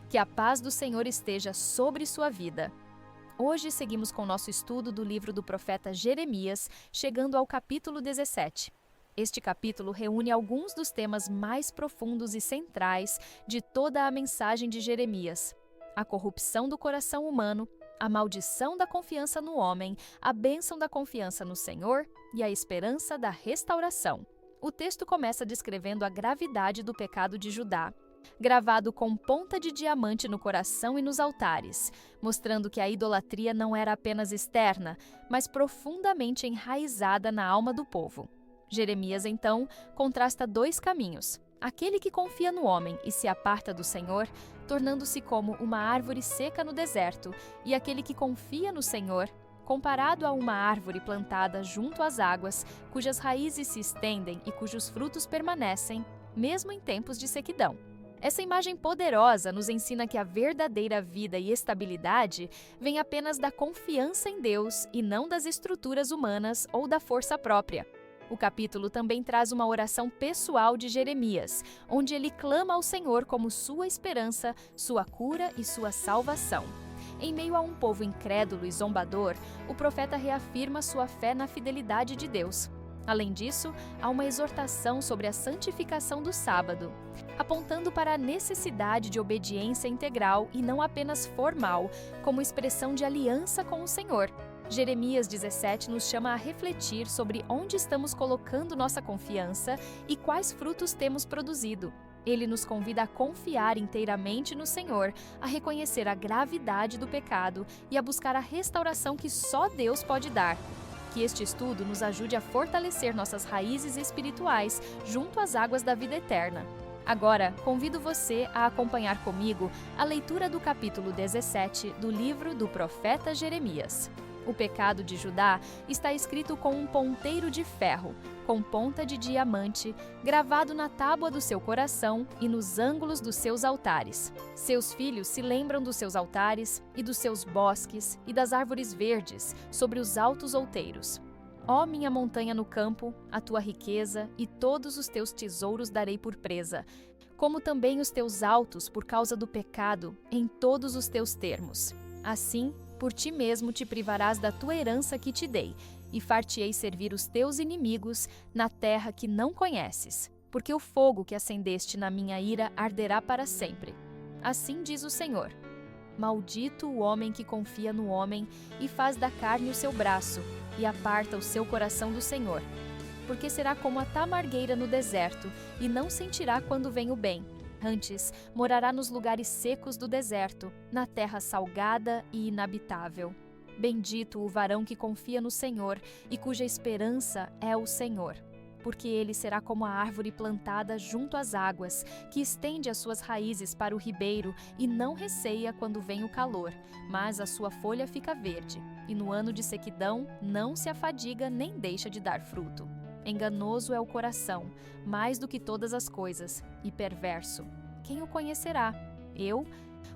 Que a paz do Senhor esteja sobre sua vida. Hoje seguimos com nosso estudo do livro do profeta Jeremias, chegando ao capítulo 17. Este capítulo reúne alguns dos temas mais profundos e centrais de toda a mensagem de Jeremias: a corrupção do coração humano, a maldição da confiança no homem, a bênção da confiança no Senhor e a esperança da restauração. O texto começa descrevendo a gravidade do pecado de Judá, gravado com ponta de diamante no coração e nos altares, mostrando que a idolatria não era apenas externa, mas profundamente enraizada na alma do povo. Jeremias, então, contrasta dois caminhos: aquele que confia no homem e se aparta do Senhor, tornando-se como uma árvore seca no deserto, e aquele que confia no Senhor, comparado a uma árvore plantada junto às águas, cujas raízes se estendem e cujos frutos permanecem, mesmo em tempos de sequidão. Essa imagem poderosa nos ensina que a verdadeira vida e estabilidade vem apenas da confiança em Deus e não das estruturas humanas ou da força própria. O capítulo também traz uma oração pessoal de Jeremias, onde ele clama ao Senhor como sua esperança, sua cura e sua salvação. Em meio a um povo incrédulo e zombador, o profeta reafirma sua fé na fidelidade de Deus. Além disso, há uma exortação sobre a santificação do sábado, apontando para a necessidade de obediência integral e não apenas formal, como expressão de aliança com o Senhor. Jeremias 17 nos chama a refletir sobre onde estamos colocando nossa confiança e quais frutos temos produzido. Ele nos convida a confiar inteiramente no Senhor, a reconhecer a gravidade do pecado e a buscar a restauração que só Deus pode dar. Que este estudo nos ajude a fortalecer nossas raízes espirituais junto às águas da vida eterna. Agora, convido você a acompanhar comigo a leitura do capítulo 17 do livro do profeta Jeremias. O pecado de Judá está escrito com um ponteiro de ferro, com ponta de diamante, gravado na tábua do seu coração e nos ângulos dos seus altares. Seus filhos se lembram dos seus altares e dos seus bosques e das árvores verdes sobre os altos outeiros. Ó minha montanha no campo, a tua riqueza e todos os teus tesouros darei por presa, como também os teus altos por causa do pecado, em todos os teus termos. Assim, por ti mesmo te privarás da tua herança que te dei, e far-te-ei servir os teus inimigos na terra que não conheces, porque o fogo que acendeste na minha ira arderá para sempre. Assim diz o Senhor: maldito o homem que confia no homem e faz da carne o seu braço, e aparta o seu coração do Senhor. Porque será como a tamargueira no deserto, e não sentirá quando vem o bem. Antes, morará nos lugares secos do deserto, na terra salgada e inabitável. Bendito o varão que confia no Senhor e cuja esperança é o Senhor. Porque ele será como a árvore plantada junto às águas, que estende as suas raízes para o ribeiro e não receia quando vem o calor, mas a sua folha fica verde, e no ano de sequidão não se afadiga nem deixa de dar fruto. Enganoso é o coração, mais do que todas as coisas, e perverso. Quem o conhecerá? Eu,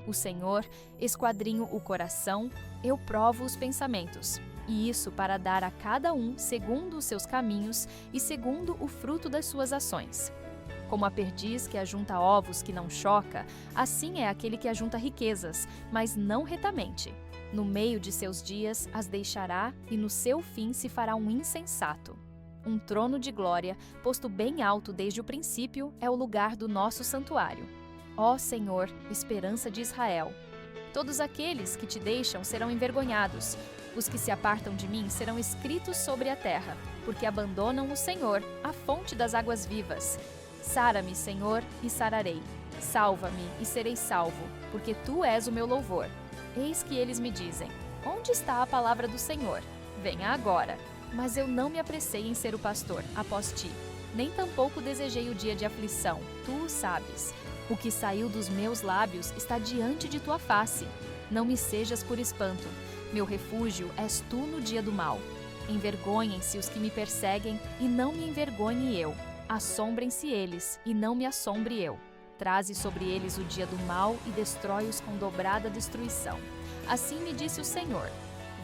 o Senhor, esquadrinho o coração, eu provo os pensamentos. E isso para dar a cada um segundo os seus caminhos e segundo o fruto das suas ações. Como a perdiz que ajunta ovos que não choca, assim é aquele que ajunta riquezas, mas não retamente. No meio de seus dias as deixará, e no seu fim se fará um insensato. Um trono de glória, posto bem alto desde o princípio, é o lugar do nosso santuário. Ó Senhor, esperança de Israel! Todos aqueles que te deixam serão envergonhados. Os que se apartam de mim serão escritos sobre a terra, porque abandonam o Senhor, a fonte das águas vivas. Sara-me, Senhor, e sararei. Salva-me, e serei salvo, porque tu és o meu louvor. Eis que eles me dizem: onde está a palavra do Senhor? Venha agora. Mas eu não me apressei em ser o pastor, após ti. Nem tampouco desejei o dia de aflição, tu o sabes. O que saiu dos meus lábios está diante de tua face. Não me sejas por espanto. Meu refúgio és tu no dia do mal. Envergonhem-se os que me perseguem, e não me envergonhe eu. Assombrem-se eles, e não me assombre eu. Traze sobre eles o dia do mal e destrói-os com dobrada destruição. Assim me disse o Senhor: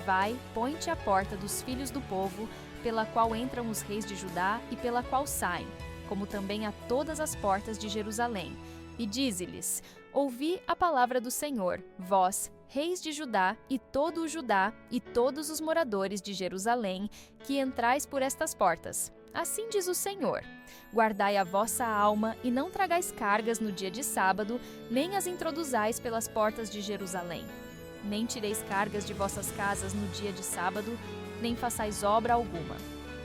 vai, põe-te à porta dos filhos do povo, pela qual entram os reis de Judá e pela qual saem, como também a todas as portas de Jerusalém. E dize-lhes: Ouvi a palavra do Senhor, vós, reis de Judá, e todo o Judá, e todos os moradores de Jerusalém, que entrais por estas portas. Assim diz o Senhor: guardai a vossa alma e não tragais cargas no dia de sábado, nem as introduzais pelas portas de Jerusalém. Nem tireis cargas de vossas casas no dia de sábado, nem façais obra alguma.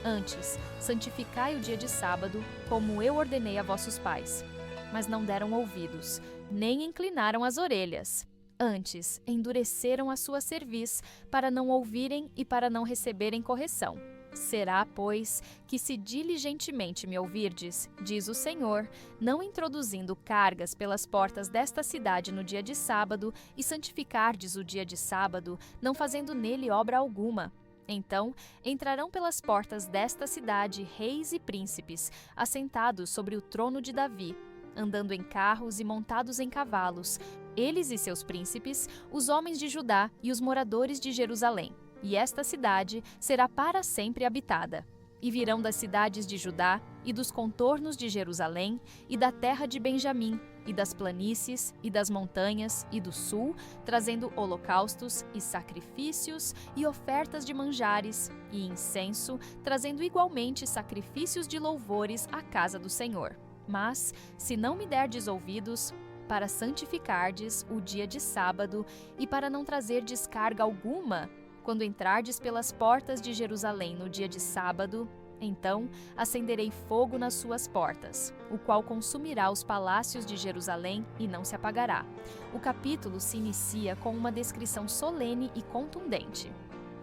Antes, santificai o dia de sábado, como eu ordenei a vossos pais. Mas não deram ouvidos, nem inclinaram as orelhas. Antes, endureceram a sua cerviz, para não ouvirem e para não receberem correção. Será, pois, que se diligentemente me ouvirdes, diz o Senhor, não introduzindo cargas pelas portas desta cidade no dia de sábado, e santificardes o dia de sábado, não fazendo nele obra alguma. Então entrarão pelas portas desta cidade reis e príncipes, assentados sobre o trono de Davi, andando em carros e montados em cavalos, eles e seus príncipes, os homens de Judá e os moradores de Jerusalém. E esta cidade será para sempre habitada. E virão das cidades de Judá, e dos contornos de Jerusalém, e da terra de Benjamim, e das planícies, e das montanhas, e do sul, trazendo holocaustos, e sacrifícios, e ofertas de manjares, e incenso, trazendo igualmente sacrifícios de louvores à casa do Senhor. Mas, se não me derdes ouvidos, para santificardes o dia de sábado, e para não trazer descarga alguma, quando entrardes pelas portas de Jerusalém no dia de sábado, então acenderei fogo nas suas portas, o qual consumirá os palácios de Jerusalém e não se apagará. O capítulo se inicia com uma descrição solene e contundente.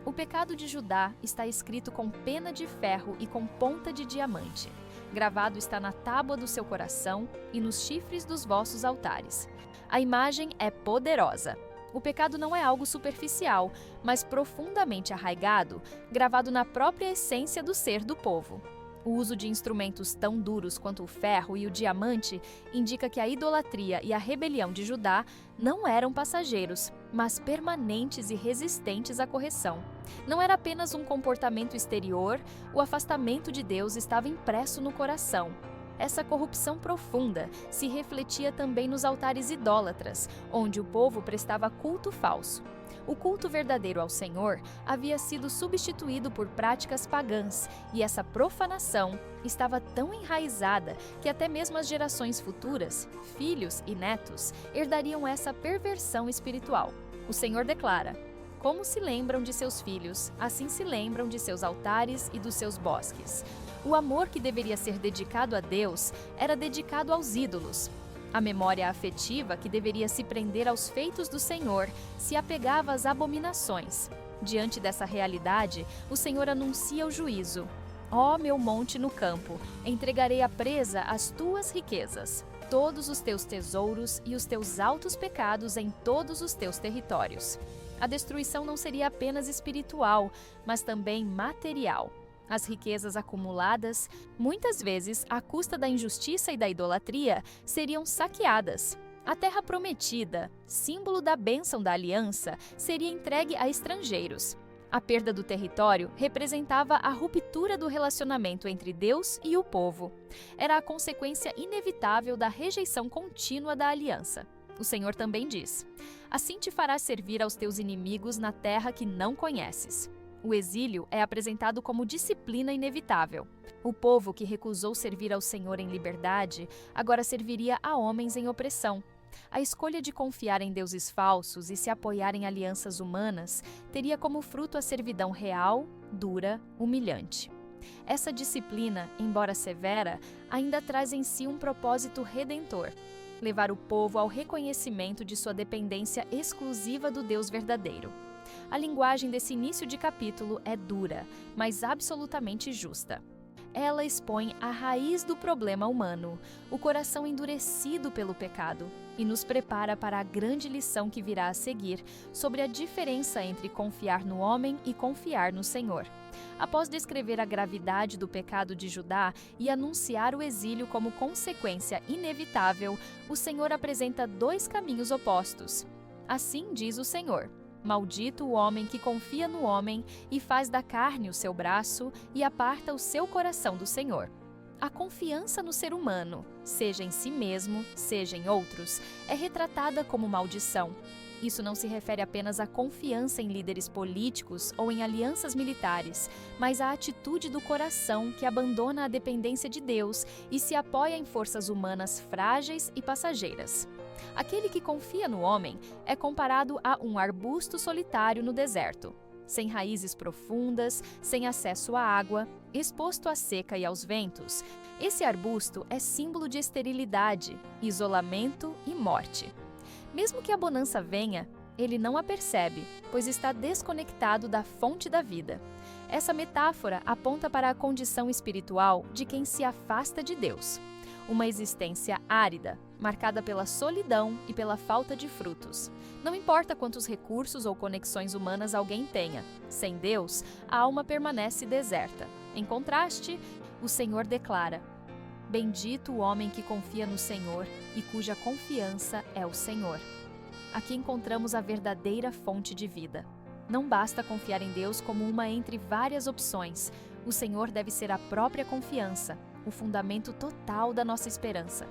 O pecado de Judá está escrito com pena de ferro e com ponta de diamante. Gravado está na tábua do seu coração e nos chifres dos vossos altares. A imagem é poderosa. O pecado não é algo superficial, mas profundamente arraigado, gravado na própria essência do ser do povo. O uso de instrumentos tão duros quanto o ferro e o diamante indica que a idolatria e a rebelião de Judá não eram passageiros, mas permanentes e resistentes à correção. Não era apenas um comportamento exterior, o afastamento de Deus estava impresso no coração. Essa corrupção profunda se refletia também nos altares idólatras, onde o povo prestava culto falso. O culto verdadeiro ao Senhor havia sido substituído por práticas pagãs, e essa profanação estava tão enraizada que até mesmo as gerações futuras, filhos e netos, herdariam essa perversão espiritual. O Senhor declara: como se lembram de seus filhos, assim se lembram de seus altares e dos seus bosques. O amor que deveria ser dedicado a Deus era dedicado aos ídolos. A memória afetiva que deveria se prender aos feitos do Senhor se apegava às abominações. Diante dessa realidade, o Senhor anuncia o juízo. Ó meu monte no campo, entregarei à presa as tuas riquezas, todos os teus tesouros e os teus altos pecados em todos os teus territórios. A destruição não seria apenas espiritual, mas também material. As riquezas acumuladas, muitas vezes à custa da injustiça e da idolatria, seriam saqueadas. A terra prometida, símbolo da bênção da aliança, seria entregue a estrangeiros. A perda do território representava a ruptura do relacionamento entre Deus e o povo. Era a consequência inevitável da rejeição contínua da aliança. O Senhor também diz: assim te farás servir aos teus inimigos na terra que não conheces. O exílio é apresentado como disciplina inevitável. O povo que recusou servir ao Senhor em liberdade, agora serviria a homens em opressão. A escolha de confiar em deuses falsos e se apoiar em alianças humanas teria como fruto a servidão real, dura, humilhante. Essa disciplina, embora severa, ainda traz em si um propósito redentor: levar o povo ao reconhecimento de sua dependência exclusiva do Deus verdadeiro. A linguagem desse início de capítulo é dura, mas absolutamente justa. Ela expõe a raiz do problema humano, o coração endurecido pelo pecado, e nos prepara para a grande lição que virá a seguir sobre a diferença entre confiar no homem e confiar no Senhor. Após descrever a gravidade do pecado de Judá e anunciar o exílio como consequência inevitável, o Senhor apresenta dois caminhos opostos. Assim diz o Senhor: maldito o homem que confia no homem e faz da carne o seu braço e aparta o seu coração do Senhor. A confiança no ser humano, seja em si mesmo, seja em outros, é retratada como maldição. Isso não se refere apenas à confiança em líderes políticos ou em alianças militares, mas à atitude do coração que abandona a dependência de Deus e se apoia em forças humanas frágeis e passageiras. Aquele que confia no homem é comparado a um arbusto solitário no deserto, sem raízes profundas, sem acesso à água, exposto à seca e aos ventos. Esse arbusto é símbolo de esterilidade, isolamento e morte. Mesmo que a bonança venha, ele não a percebe, pois está desconectado da fonte da vida. Essa metáfora aponta para a condição espiritual de quem se afasta de Deus. Uma existência árida, marcada pela solidão e pela falta de frutos. Não importa quantos recursos ou conexões humanas alguém tenha, sem Deus, a alma permanece deserta. Em contraste, o Senhor declara: Bendito o homem que confia no Senhor e cuja confiança é o Senhor. Aqui encontramos a verdadeira fonte de vida. Não basta confiar em Deus como uma entre várias opções. O Senhor deve ser a própria confiança, o fundamento total da nossa esperança.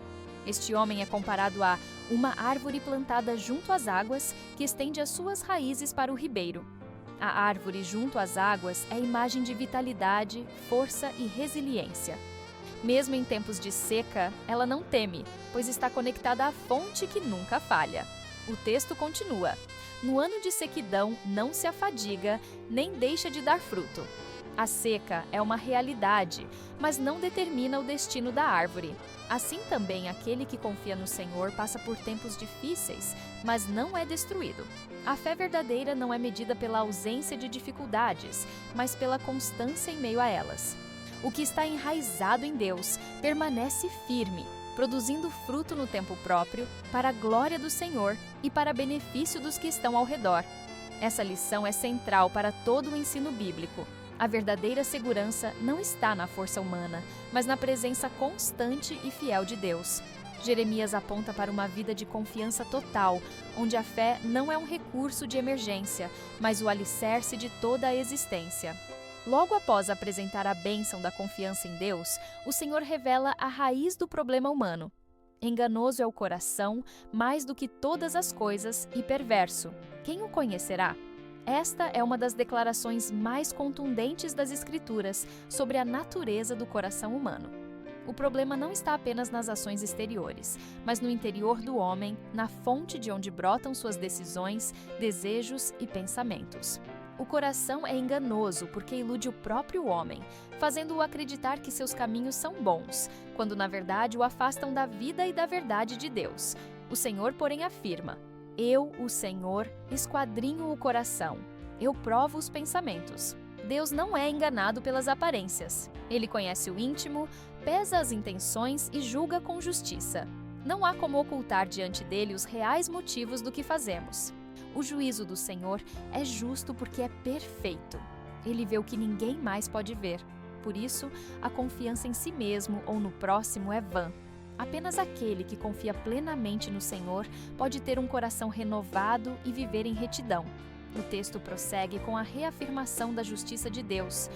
Este homem é comparado a uma árvore plantada junto às águas que estende as suas raízes para o ribeiro. A árvore junto às águas é imagem de vitalidade, força e resiliência. Mesmo em tempos de seca, ela não teme, pois está conectada à fonte que nunca falha. O texto continua: No ano de sequidão não se afadiga, nem deixa de dar fruto. A seca é uma realidade, mas não determina o destino da árvore. Assim também aquele que confia no Senhor passa por tempos difíceis, mas não é destruído. A fé verdadeira não é medida pela ausência de dificuldades, mas pela constância em meio a elas. O que está enraizado em Deus permanece firme, produzindo fruto no tempo próprio, para a glória do Senhor e para benefício dos que estão ao redor. Essa lição é central para todo o ensino bíblico. A verdadeira segurança não está na força humana, mas na presença constante e fiel de Deus. Jeremias aponta para uma vida de confiança total, onde a fé não é um recurso de emergência, mas o alicerce de toda a existência. Logo após apresentar a bênção da confiança em Deus, o Senhor revela a raiz do problema humano. Enganoso é o coração, mais do que todas as coisas, e perverso. Quem o conhecerá? Esta é uma das declarações mais contundentes das Escrituras sobre a natureza do coração humano. O problema não está apenas nas ações exteriores, mas no interior do homem, na fonte de onde brotam suas decisões, desejos e pensamentos. O coração é enganoso porque ilude o próprio homem, fazendo-o acreditar que seus caminhos são bons, quando na verdade o afastam da vida e da verdade de Deus. O Senhor, porém, afirma: Eu, o Senhor, esquadrinho o coração. Eu provo os pensamentos. Deus não é enganado pelas aparências. Ele conhece o íntimo, pesa as intenções e julga com justiça. Não há como ocultar diante dele os reais motivos do que fazemos. O juízo do Senhor é justo porque é perfeito. Ele vê o que ninguém mais pode ver. Por isso, a confiança em si mesmo ou no próximo é vã. Apenas aquele que confia plenamente no Senhor pode ter um coração renovado e viver em retidão. O texto prossegue com a reafirmação da justiça de Deus.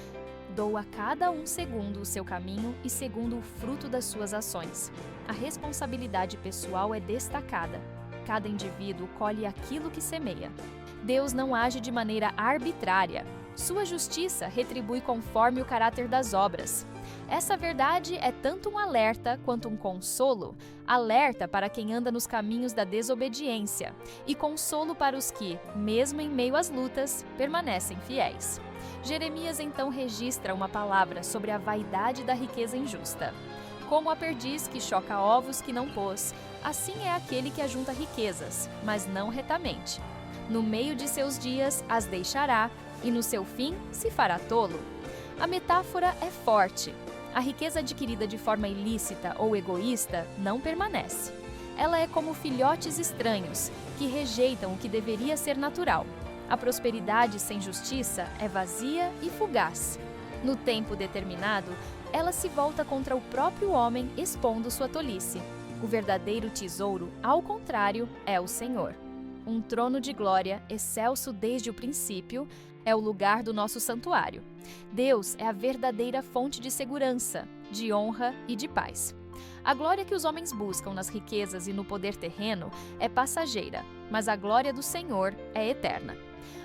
Dou a cada um segundo o seu caminho e segundo o fruto das suas ações. A responsabilidade pessoal é destacada. Cada indivíduo colhe aquilo que semeia. Deus não age de maneira arbitrária. Sua justiça retribui conforme o caráter das obras. Essa verdade é tanto um alerta quanto um consolo. Alerta para quem anda nos caminhos da desobediência e consolo para os que, mesmo em meio às lutas, permanecem fiéis. Jeremias então registra uma palavra sobre a vaidade da riqueza injusta. Como a perdiz que choca ovos que não pôs, assim é aquele que ajunta riquezas, mas não retamente. No meio de seus dias as deixará, e no seu fim se fará tolo. A metáfora é forte. A riqueza adquirida de forma ilícita ou egoísta não permanece. Ela é como filhotes estranhos, que rejeitam o que deveria ser natural. A prosperidade sem justiça é vazia e fugaz. No tempo determinado, ela se volta contra o próprio homem, expondo sua tolice. O verdadeiro tesouro, ao contrário, é o Senhor. Um trono de glória, excelso desde o princípio, é o lugar do nosso santuário. Deus é a verdadeira fonte de segurança, de honra e de paz. A glória que os homens buscam nas riquezas e no poder terreno é passageira, mas a glória do Senhor é eterna.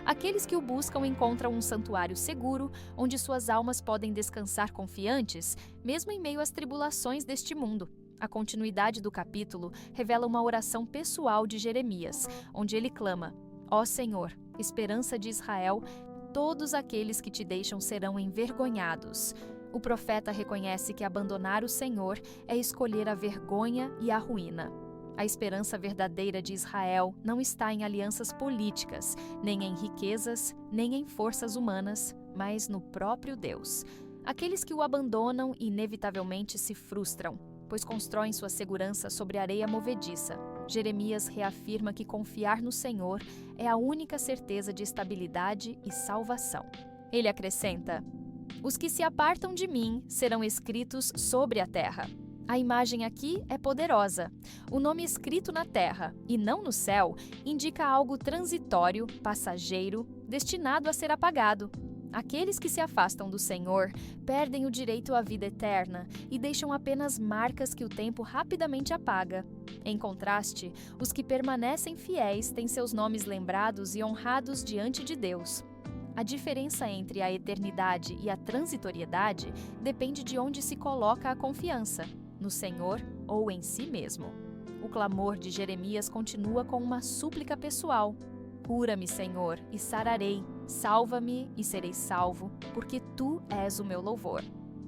Aqueles que o buscam encontram um santuário seguro, onde suas almas podem descansar confiantes, mesmo em meio às tribulações deste mundo. A continuidade do capítulo revela uma oração pessoal de Jeremias, onde ele clama: Ó Senhor, esperança de Israel, todos aqueles que te deixam serão envergonhados. O profeta reconhece que abandonar o Senhor é escolher a vergonha e a ruína. A esperança verdadeira de Israel não está em alianças políticas, nem em riquezas, nem em forças humanas, mas no próprio Deus. Aqueles que o abandonam inevitavelmente se frustram, pois constroem sua segurança sobre areia movediça. Jeremias reafirma que confiar no Senhor é a única certeza de estabilidade e salvação. Ele acrescenta: Os que se apartam de mim serão escritos sobre a terra. A imagem aqui é poderosa. O nome escrito na terra, e não no céu, indica algo transitório, passageiro, destinado a ser apagado. Aqueles que se afastam do Senhor perdem o direito à vida eterna e deixam apenas marcas que o tempo rapidamente apaga. Em contraste, os que permanecem fiéis têm seus nomes lembrados e honrados diante de Deus. A diferença entre a eternidade e a transitoriedade depende de onde se coloca a confiança, no Senhor ou em si mesmo. O clamor de Jeremias continua com uma súplica pessoal: Cura-me, Senhor, e sararei. Salva-me e serei salvo, porque Tu és o meu louvor.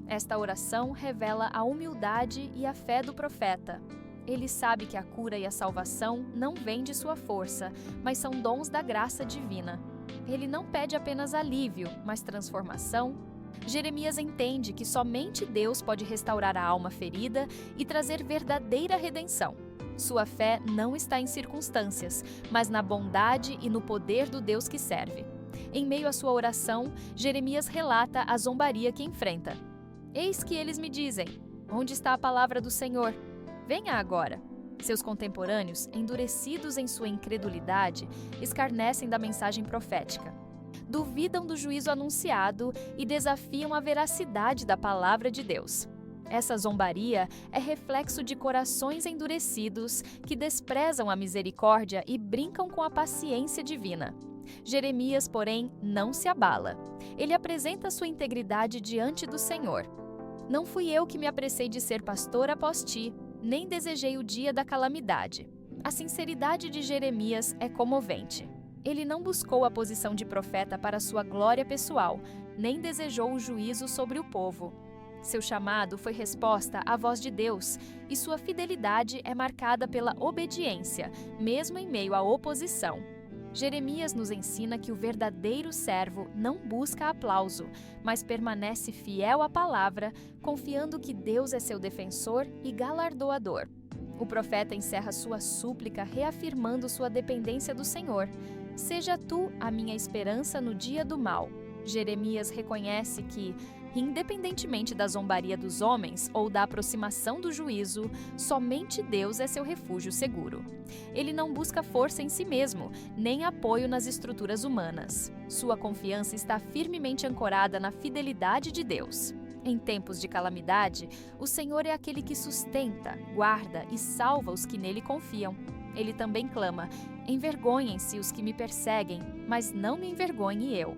Esta oração revela a humildade e a fé do profeta. Ele sabe que a cura e a salvação não vêm de sua força, mas são dons da graça divina. Ele não pede apenas alívio, mas transformação. Jeremias entende que somente Deus pode restaurar a alma ferida e trazer verdadeira redenção. Sua fé não está em circunstâncias, mas na bondade e no poder do Deus que serve. Em meio à sua oração, Jeremias relata a zombaria que enfrenta. Eis que eles me dizem: Onde está a palavra do Senhor? Venha agora. Seus contemporâneos, endurecidos em sua incredulidade, escarnecem da mensagem profética. Duvidam do juízo anunciado e desafiam a veracidade da palavra de Deus. Essa zombaria é reflexo de corações endurecidos que desprezam a misericórdia e brincam com a paciência divina. Jeremias, porém, não se abala. Ele apresenta sua integridade diante do Senhor. Não fui eu que me apressei de ser pastor após ti, nem desejei o dia da calamidade. A sinceridade de Jeremias é comovente. Ele não buscou a posição de profeta para sua glória pessoal, nem desejou o juízo sobre o povo. Seu chamado foi resposta à voz de Deus, e sua fidelidade é marcada pela obediência, mesmo em meio à oposição. Jeremias nos ensina que o verdadeiro servo não busca aplauso, mas permanece fiel à palavra, confiando que Deus é seu defensor e galardoador. O profeta encerra sua súplica reafirmando sua dependência do Senhor. Seja tu a minha esperança no dia do mal. Jeremias reconhece que, independentemente da zombaria dos homens ou da aproximação do juízo, somente Deus é seu refúgio seguro. Ele não busca força em si mesmo, nem apoio nas estruturas humanas. Sua confiança está firmemente ancorada na fidelidade de Deus. Em tempos de calamidade, o Senhor é aquele que sustenta, guarda e salva os que nele confiam. Ele também clama: envergonhem-se os que me perseguem, mas não me envergonhe eu.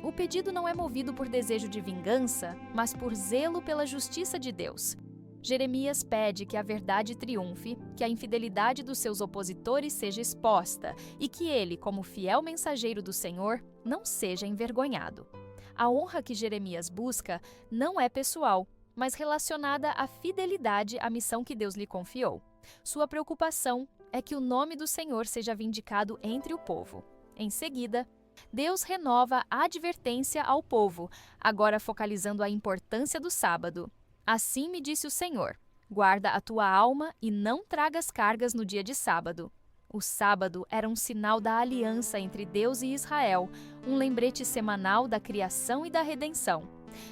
O pedido não é movido por desejo de vingança, mas por zelo pela justiça de Deus. Jeremias pede que a verdade triunfe, que a infidelidade dos seus opositores seja exposta e que ele, como fiel mensageiro do Senhor, não seja envergonhado. A honra que Jeremias busca não é pessoal, mas relacionada à fidelidade à missão que Deus lhe confiou. Sua preocupação é que o nome do Senhor seja vindicado entre o povo. Em seguida, Deus renova a advertência ao povo, agora focalizando a importância do sábado. Assim me disse o Senhor: guarda a tua alma e não tragas cargas no dia de sábado. O sábado era um sinal da aliança entre Deus e Israel, um lembrete semanal da criação e da redenção.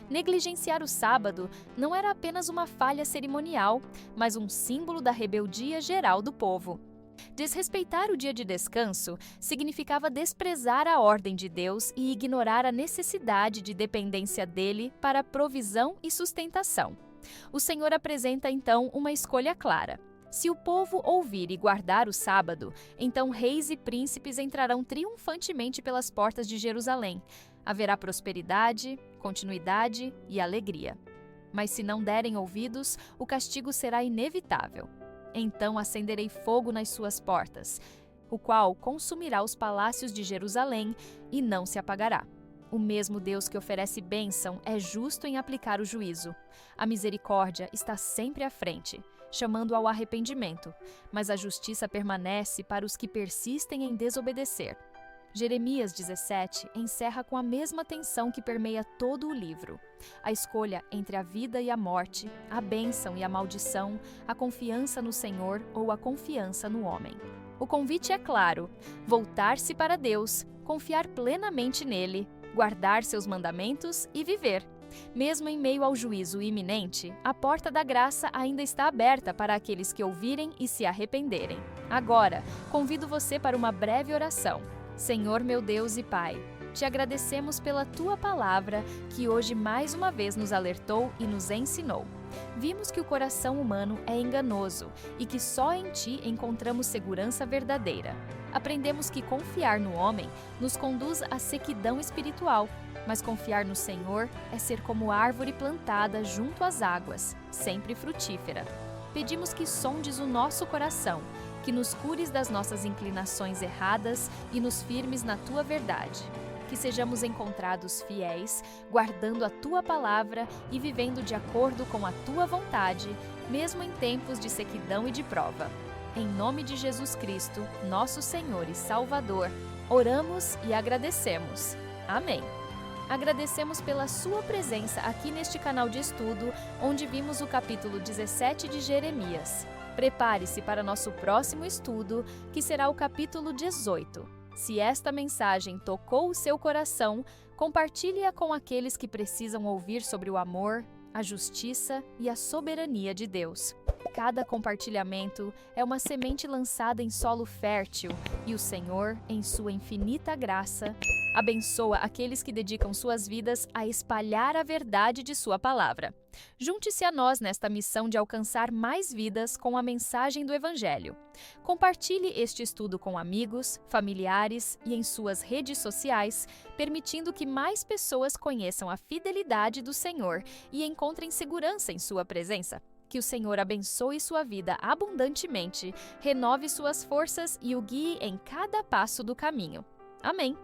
Negligenciar o sábado não era apenas uma falha cerimonial, mas um símbolo da rebeldia geral do povo. Desrespeitar o dia de descanso significava desprezar a ordem de Deus e ignorar a necessidade de dependência dele para provisão e sustentação. O Senhor apresenta então uma escolha clara. Se o povo ouvir e guardar o sábado, então reis e príncipes entrarão triunfantemente pelas portas de Jerusalém. Haverá prosperidade, continuidade e alegria. Mas se não derem ouvidos, o castigo será inevitável. Então acenderei fogo nas suas portas, o qual consumirá os palácios de Jerusalém e não se apagará. O mesmo Deus que oferece bênção é justo em aplicar o juízo. A misericórdia está sempre à frente, chamando ao arrependimento, mas a justiça permanece para os que persistem em desobedecer. Jeremias 17 encerra com a mesma tensão que permeia todo o livro. A escolha entre a vida e a morte, a bênção e a maldição, a confiança no Senhor ou a confiança no homem. O convite é claro: voltar-se para Deus, confiar plenamente nele, guardar seus mandamentos e viver. Mesmo em meio ao juízo iminente, a porta da graça ainda está aberta para aqueles que ouvirem e se arrependerem. Agora, convido você para uma breve oração. Senhor meu Deus e Pai, te agradecemos pela Tua palavra que hoje mais uma vez nos alertou e nos ensinou. Vimos que o coração humano é enganoso e que só em Ti encontramos segurança verdadeira. Aprendemos que confiar no homem nos conduz à sequidão espiritual, mas confiar no Senhor é ser como árvore plantada junto às águas, sempre frutífera. Pedimos que sondes o nosso coração, que nos cures das nossas inclinações erradas e nos firmes na Tua verdade. Que sejamos encontrados fiéis, guardando a Tua palavra e vivendo de acordo com a Tua vontade, mesmo em tempos de sequidão e de prova. Em nome de Jesus Cristo, nosso Senhor e Salvador, oramos e agradecemos. Amém. Agradecemos pela sua presença aqui neste canal de estudo, onde vimos o capítulo 17 de Jeremias. Prepare-se para nosso próximo estudo, que será o capítulo 18. Se esta mensagem tocou o seu coração, compartilhe-a com aqueles que precisam ouvir sobre o amor, a justiça e a soberania de Deus. Cada compartilhamento é uma semente lançada em solo fértil e o Senhor, em sua infinita graça, abençoa aqueles que dedicam suas vidas a espalhar a verdade de sua palavra. Junte-se a nós nesta missão de alcançar mais vidas com a mensagem do Evangelho. Compartilhe este estudo com amigos, familiares e em suas redes sociais, permitindo que mais pessoas conheçam a fidelidade do Senhor e encontrem segurança em sua presença. Que o Senhor abençoe sua vida abundantemente, renove suas forças e o guie em cada passo do caminho. Amém.